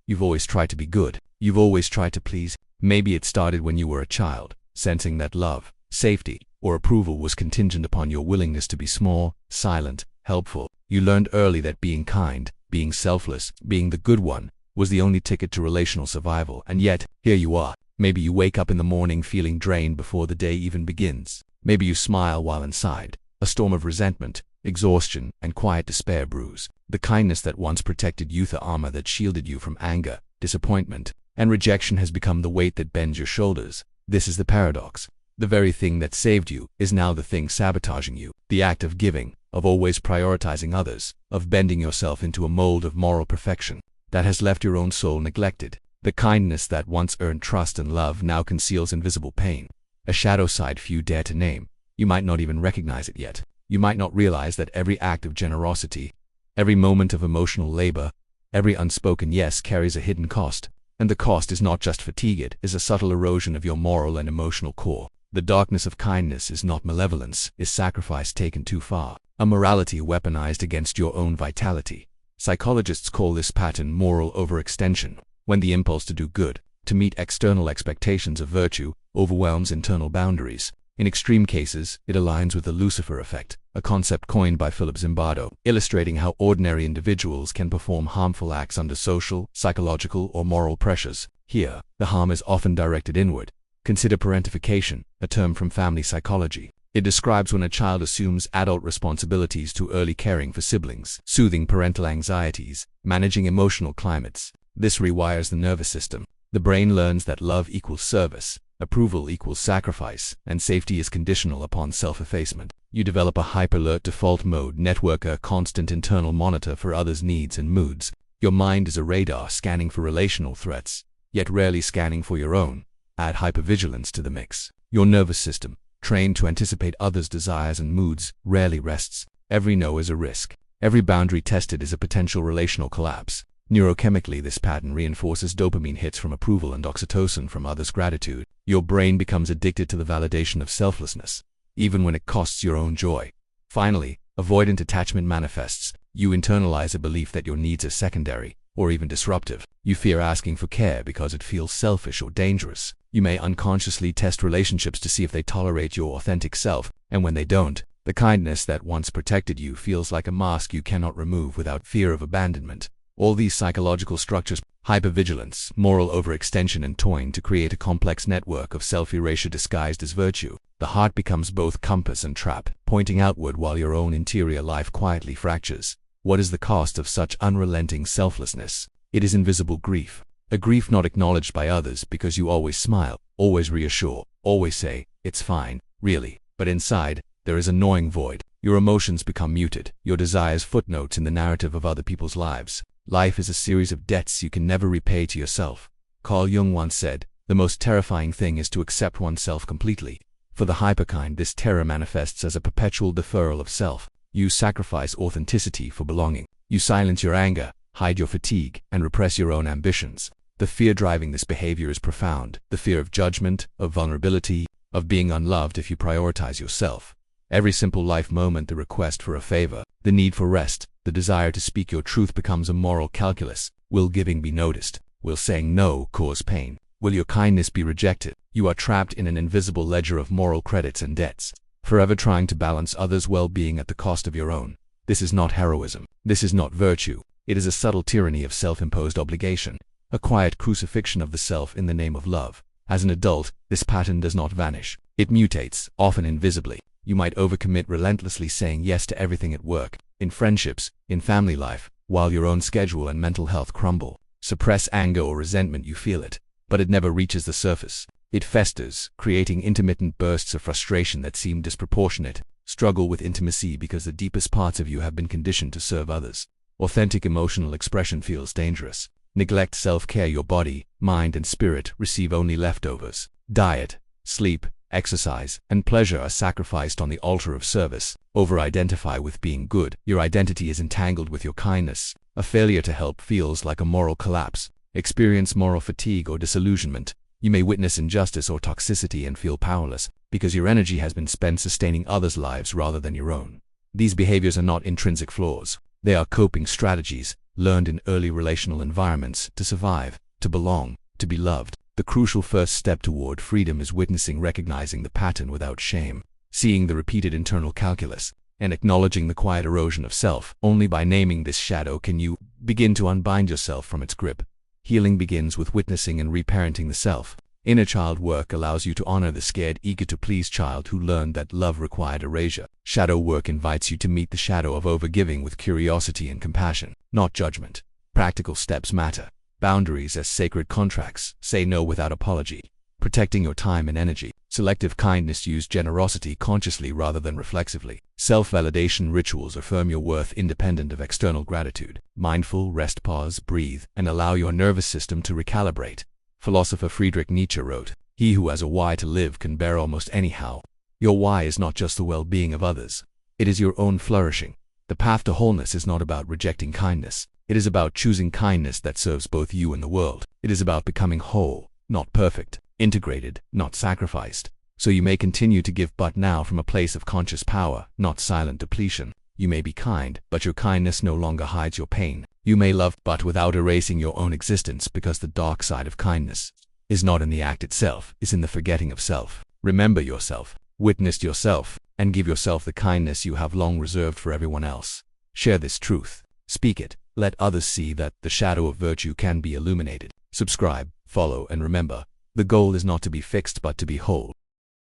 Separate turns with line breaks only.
You've always tried to be good. You've always tried to please. Maybe it started when you were a child, sensing that love, safety, or approval was contingent upon your willingness to be small, silent, helpful. You learned early that being kind, being selfless, being the good one, was the only ticket to relational survival, and yet, here you are. Maybe you wake up in the morning feeling drained before the day even begins. Maybe you smile while inside a storm of resentment, exhaustion, and quiet despair brews. The kindness that once protected you, the armor that shielded you from anger, disappointment, and rejection, has become the weight that bends your shoulders. This is the paradox. The very thing that saved you is now the thing sabotaging you. The act of giving, of always prioritizing others, of bending yourself into a mold of moral perfection, that has left your own soul neglected. The kindness that once earned trust and love now conceals invisible pain, a shadow side few dare to name. You might not even recognize it yet. You might not realize that every act of generosity, every moment of emotional labor, every unspoken yes carries a hidden cost. And the cost is not just fatigue, it is a subtle erosion of your moral and emotional core. The darkness of kindness is not malevolence, is sacrifice taken too far, a morality weaponized against your own vitality. Psychologists call this pattern moral overextension, when the impulse to do good, to meet external expectations of virtue, overwhelms internal boundaries. In extreme cases, it aligns with the Lucifer Effect, a concept coined by Philip Zimbardo, illustrating how ordinary individuals can perform harmful acts under social, psychological, or moral pressures. Here, the harm is often directed inward. Consider parentification, a term from family psychology. It describes when a child assumes adult responsibilities too early, caring for siblings, soothing parental anxieties, managing emotional climates. This rewires the nervous system. The brain learns that love equals service, approval equals sacrifice, and safety is conditional upon self-effacement. You develop a hyper-alert default mode network, a constant internal monitor for others' needs and moods. Your mind is a radar scanning for relational threats, yet rarely scanning for your own. Add hypervigilance to the mix. Your nervous system, trained to anticipate others' desires and moods, rarely rests. Every no is a risk. Every boundary tested is a potential relational collapse. Neurochemically, this pattern reinforces dopamine hits from approval and oxytocin from others' gratitude. Your brain becomes addicted to the validation of selflessness, even when it costs your own joy. Finally, avoidant attachment manifests. You internalize a belief that your needs are secondary, or even disruptive. You fear asking for care because it feels selfish or dangerous. You may unconsciously test relationships to see if they tolerate your authentic self, and when they don't, the kindness that once protected you feels like a mask you cannot remove without fear of abandonment. All these psychological structures, hypervigilance, moral overextension, and toying to create a complex network of self-erasure disguised as virtue. The heart becomes both compass and trap, pointing outward while your own interior life quietly fractures. What is the cost of such unrelenting selflessness? It is invisible grief. A grief not acknowledged by others because you always smile, always reassure, always say, "It's fine, really." But inside, there is a gnawing void. Your emotions become muted, your desires footnotes in the narrative of other people's lives. Life is a series of debts you can never repay to yourself. Carl Jung once said, "The most terrifying thing is to accept oneself completely." For the hyperkind, this terror manifests as a perpetual deferral of self. You sacrifice authenticity for belonging. You silence your anger, hide your fatigue, and repress your own ambitions. The fear driving this behavior is profound. The fear of judgment, of vulnerability, of being unloved if you prioritize yourself. Every simple life moment, the request for a favor, the need for rest, the desire to speak your truth becomes a moral calculus. Will giving be noticed? Will saying no cause pain? Will your kindness be rejected? You are trapped in an invisible ledger of moral credits and debts, forever trying to balance others' well-being at the cost of your own. This is not heroism. This is not virtue. It is a subtle tyranny of self-imposed obligation, a quiet crucifixion of the self in the name of love. As an adult, this pattern does not vanish. It mutates, often invisibly. You might overcommit, relentlessly saying yes to everything at work, in friendships, in family life, while your own schedule and mental health crumble. Suppress anger or resentment, you feel it, but it never reaches the surface. It festers, creating intermittent bursts of frustration that seem disproportionate. Struggle with intimacy because the deepest parts of you have been conditioned to serve others. Authentic emotional expression feels dangerous. Neglect self-care. Your body, mind, and spirit receive only leftovers. Diet, sleep, exercise, and pleasure are sacrificed on the altar of service. Over-identify with being good. Your identity is entangled with your kindness. A failure to help feels like a moral collapse. Experience moral fatigue or disillusionment. You may witness injustice or toxicity and feel powerless, because your energy has been spent sustaining others' lives rather than your own. These behaviors are not intrinsic flaws. They are coping strategies, learned in early relational environments to survive, to belong, to be loved. The crucial first step toward freedom is recognizing the pattern without shame, seeing the repeated internal calculus, and acknowledging the quiet erosion of self. Only by naming this shadow can you begin to unbind yourself from its grip. Healing begins with witnessing and reparenting the self. Inner child work allows you to honor the scared, eager-to-please child who learned that love required erasure. Shadow work invites you to meet the shadow of overgiving with curiosity and compassion, not judgment. Practical steps matter. Boundaries as sacred contracts. Say no without apology. Protecting your time and energy. Selective kindness. Use generosity consciously rather than reflexively. Self-validation rituals affirm your worth independent of external gratitude. Mindful rest. Pause, breathe, and allow your nervous system to recalibrate. Philosopher Friedrich Nietzsche wrote, "He who has a why to live can bear almost anyhow." Your why is not just the well-being of others. It is your own flourishing. The path to wholeness is not about rejecting kindness. It is about choosing kindness that serves both you and the world. It is about becoming whole, not perfect, integrated, not sacrificed. So you may continue to give, but now from a place of conscious power, not silent depletion. You may be kind, but your kindness no longer hides your pain. You may love, but without erasing your own existence, because the dark side of kindness is not in the act itself, is in the forgetting of self. Remember yourself, witness yourself, and give yourself the kindness you have long reserved for everyone else. Share this truth. Speak it. Let others see that the shadow of virtue can be illuminated. Subscribe, follow, and remember, the goal is not to be fixed but to be whole.